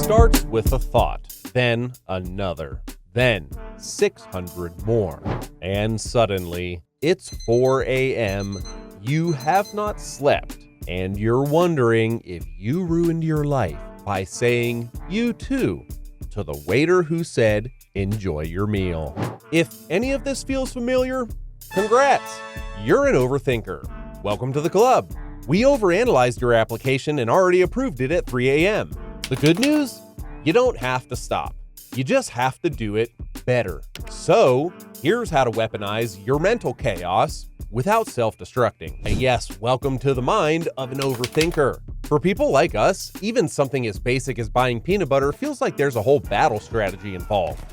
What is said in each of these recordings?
starts with a thought, then another, then 600 more. And suddenly, it's 4 a.m., you have not slept, and you're wondering if you ruined your life by saying "you too" to the waiter who said, "enjoy your meal." If any of this feels familiar, congrats! You're an overthinker. Welcome to the club. We overanalyzed your application and already approved it at 3 a.m. The good news? You don't have to stop. You just have to do it better. So, here's how to weaponize your mental chaos without self-destructing. And yes, welcome to the mind of an overthinker. For people like us, even something as basic as buying peanut butter feels like there's a whole battle strategy involved.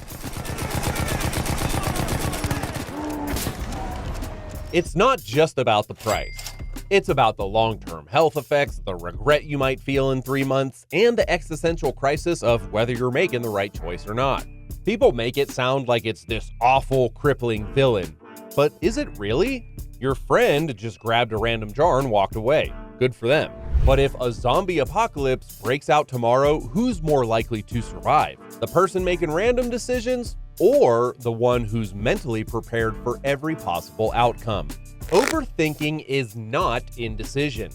It's not just about the price. It's about the long-term health effects, the regret you might feel in 3 months, and the existential crisis of whether you're making the right choice or not. People make it sound like it's this awful, crippling villain. But is it really? Your friend just grabbed a random jar and walked away. Good for them. But if a zombie apocalypse breaks out tomorrow, who's more likely to survive? The person making random decisions or the one who's mentally prepared for every possible outcome? Overthinking is not indecision.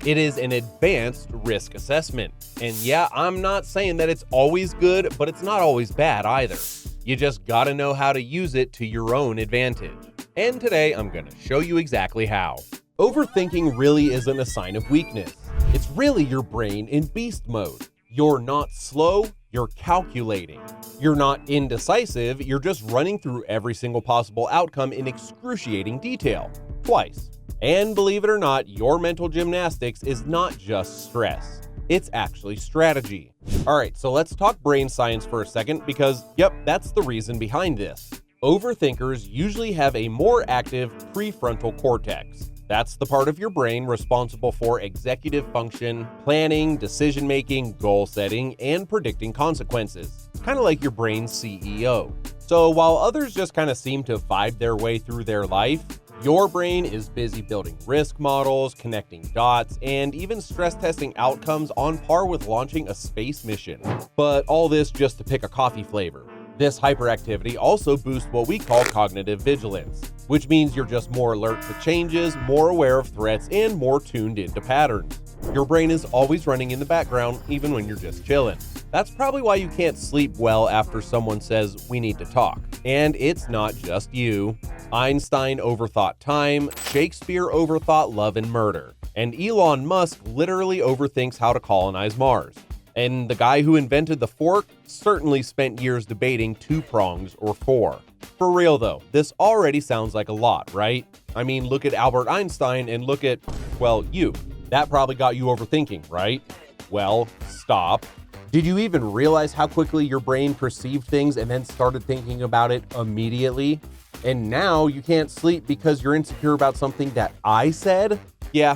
It is an advanced risk assessment. And yeah, I'm not saying that it's always good, but it's not always bad either. You just gotta know how to use it to your own advantage. And today I'm gonna show you exactly how. Overthinking really isn't a sign of weakness. It's really your brain in beast mode. You're not slow, you're calculating. You're not indecisive, you're just running through every single possible outcome in excruciating detail, twice. And believe it or not, your mental gymnastics is not just stress. It's actually strategy. All right, so let's talk brain science for a second because, yep, that's the reason behind this. Overthinkers usually have a more active prefrontal cortex. That's the part of your brain responsible for executive function, planning, decision-making, goal setting, and predicting consequences. It's kind of like your brain's CEO. So while others just kind of seem to vibe their way through their life, your brain is busy building risk models, connecting dots, and even stress testing outcomes on par with launching a space mission. But all this just to pick a coffee flavor. This hyperactivity also boosts what we call cognitive vigilance, which means you're just more alert to changes, more aware of threats, and more tuned into patterns. Your brain is always running in the background, even when you're just chilling. That's probably why you can't sleep well after someone says, "we need to talk." And it's not just you. Einstein overthought time, Shakespeare overthought love and murder, and Elon Musk literally overthinks how to colonize Mars. And the guy who invented the fork certainly spent years debating 2 prongs or 4. For real though, this already sounds like a lot, right? I mean, look at Albert Einstein and look at, well, you. That probably got you overthinking, right? Well, stop. Did you even realize how quickly your brain perceived things and then started thinking about it immediately? And now you can't sleep because you're insecure about something that I said? Yeah,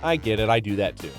I get it. I do that too.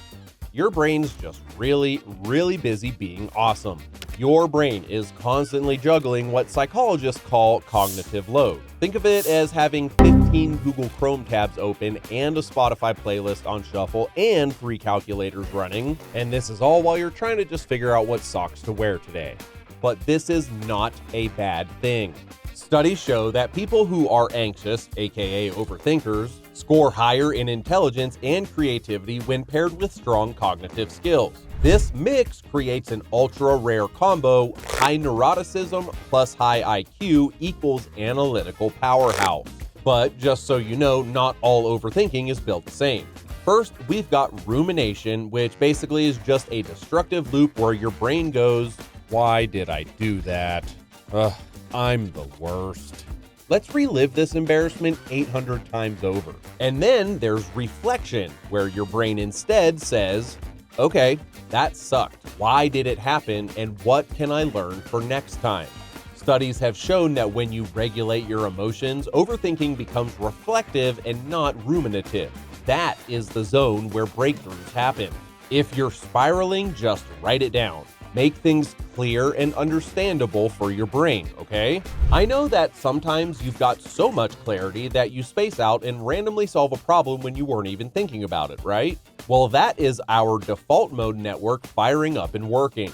Your brain's just really, really busy being awesome. Your brain is constantly juggling what psychologists call cognitive load. Think of it as having 15 Google Chrome tabs open and a Spotify playlist on shuffle and 3 calculators running. And this is all while you're trying to just figure out what socks to wear today. But this is not a bad thing. Studies show that people who are anxious, aka overthinkers, score higher in intelligence and creativity when paired with strong cognitive skills. This mix creates an ultra-rare combo: high neuroticism plus high IQ equals analytical powerhouse. But just so you know, not all overthinking is built the same. First, we've got rumination, which basically is just a destructive loop where your brain goes, "Why did I do that? Ugh, I'm the worst. Let's relive this embarrassment 800 times over." And then there's reflection, where your brain instead says, "Okay, that sucked. Why did it happen, and what can I learn for next time?" Studies have shown that when you regulate your emotions, overthinking becomes reflective and not ruminative. That is the zone where breakthroughs happen. If you're spiraling, just write it down. Make things clear and understandable for your brain, okay? I know that sometimes you've got so much clarity that you space out and randomly solve a problem when you weren't even thinking about it, right? Well, that is our default mode network firing up and working.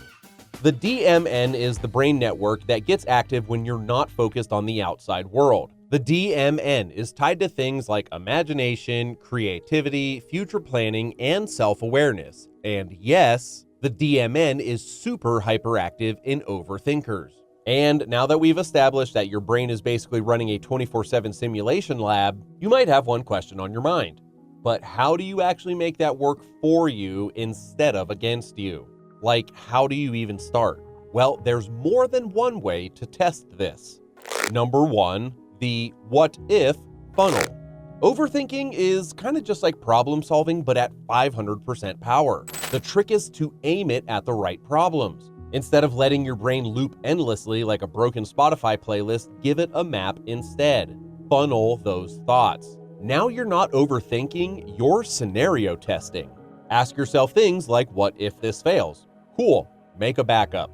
The DMN is the brain network that gets active when you're not focused on the outside world. The DMN is tied to things like imagination, creativity, future planning, and self-awareness. And yes, the DMN is super hyperactive in overthinkers. And now that we've established that your brain is basically running a 24/7 simulation lab, you might have one question on your mind. But how do you actually make that work for you instead of against you? Like, how do you even start? Well, there's more than one way to test this. Number one, the what if funnel. Overthinking is kind of just like problem solving, but at 500% power. The trick is to aim it at the right problems. Instead of letting your brain loop endlessly like a broken Spotify playlist, give it a map instead. Funnel those thoughts. Now you're not overthinking, you're scenario testing. Ask yourself things like, what if this fails? Cool, make a backup.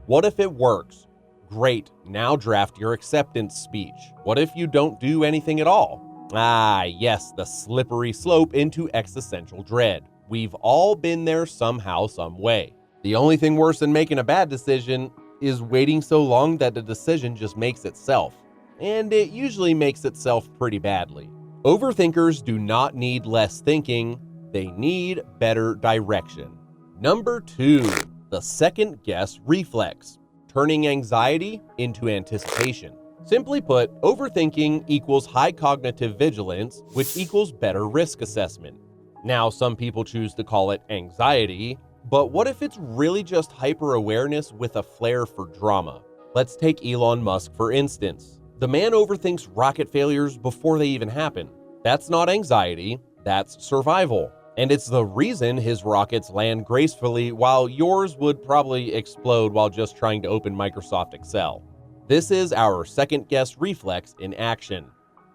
What if it works? Great, now draft your acceptance speech. What if you don't do anything at all? Ah, yes, the slippery slope into existential dread. We've all been there somehow, some way. The only thing worse than making a bad decision is waiting so long that the decision just makes itself. And it usually makes itself pretty badly. Overthinkers do not need less thinking, they need better direction. Number 2, the second guess reflex, turning anxiety into anticipation. Simply put, overthinking equals high cognitive vigilance, which equals better risk assessment. Now, some people choose to call it anxiety, but what if it's really just hyper-awareness with a flair for drama? Let's take Elon Musk for instance. The man overthinks rocket failures before they even happen. That's not anxiety, that's survival. And it's the reason his rockets land gracefully while yours would probably explode while just trying to open Microsoft Excel. This is our second guess reflex in action.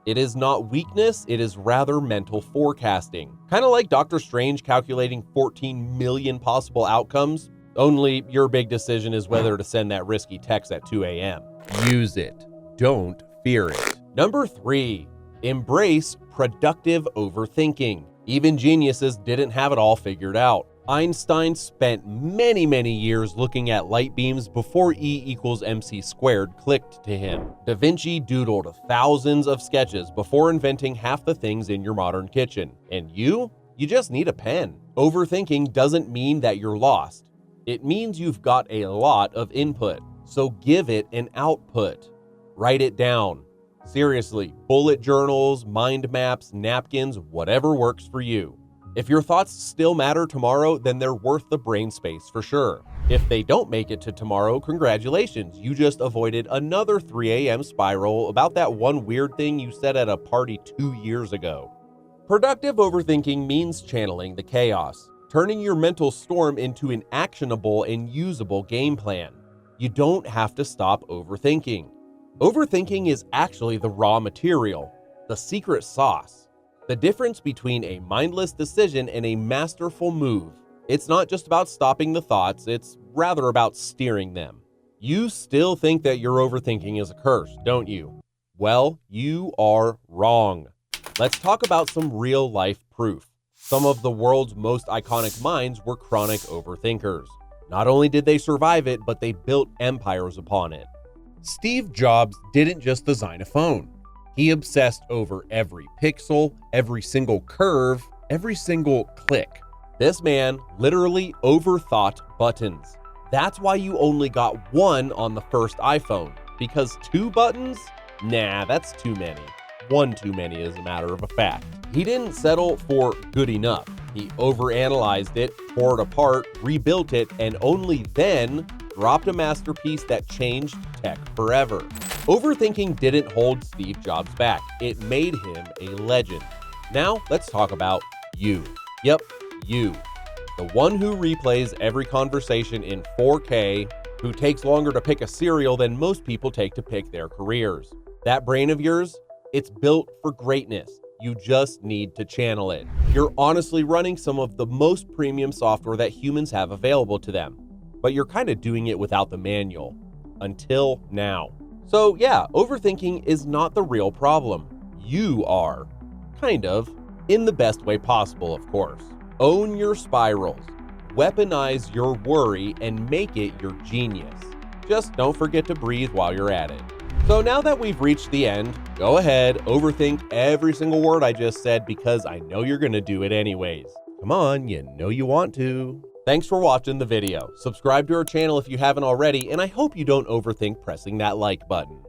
It is not weakness, it is rather mental forecasting. Kind of like Dr. Strange calculating 14 million possible outcomes, only your big decision is whether to send that risky text at 2 a.m. Use it. Don't fear it. Number 3, embrace productive overthinking. Even geniuses didn't have it all figured out. Einstein spent many years looking at light beams before E=mc² clicked to him. Da Vinci doodled thousands of sketches before inventing half the things in your modern kitchen. And you just need a pen. Overthinking doesn't mean that you're lost. It means you've got a lot of input, so give it an output. Write it down. Seriously, bullet journals, mind maps, napkins, whatever works for you. If your thoughts still matter tomorrow, then they're worth the brain space for sure. If they don't make it to tomorrow, congratulations, you just avoided another 3 a.m. spiral about that one weird thing you said at a party 2 years ago. Productive overthinking means channeling the chaos, turning your mental storm into an actionable and usable game plan. You don't have to stop overthinking. Overthinking is actually the raw material, the secret sauce, the difference between a mindless decision and a masterful move. It's not just about stopping the thoughts, it's rather about steering them. You still think that your overthinking is a curse, don't you? Well, you are wrong. Let's talk about some real-life proof. Some of the world's most iconic minds were chronic overthinkers. Not only did they survive it, but they built empires upon it. Steve Jobs didn't just design a phone. He obsessed over every pixel, every single curve, every single click. This man literally overthought buttons. That's why you only got one on the first iPhone, because 2 buttons? Nah, that's too many. One too many as a matter of a fact. He didn't settle for good enough. He overanalyzed it, tore it apart, rebuilt it, and only then dropped a masterpiece that changed tech forever. Overthinking didn't hold Steve Jobs back. It made him a legend. Now, let's talk about you. Yep, you. The one who replays every conversation in 4K, who takes longer to pick a cereal than most people take to pick their careers. That brain of yours, it's built for greatness. You just need to channel it. You're honestly running some of the most premium software that humans have available to them, but you're kind of doing it without the manual. Until now. So yeah, overthinking is not the real problem. You are. Kind of. In the best way possible, of course. Own your spirals. weaponize your worry and make it your genius. Just don't forget to breathe while you're at it. So now that we've reached the end, go ahead, overthink every single word I just said because I know you're gonna do it anyways. Come on, you know you want to. Thanks for watching the video. Subscribe to our channel if you haven't already, and I hope you don't overthink pressing that like button.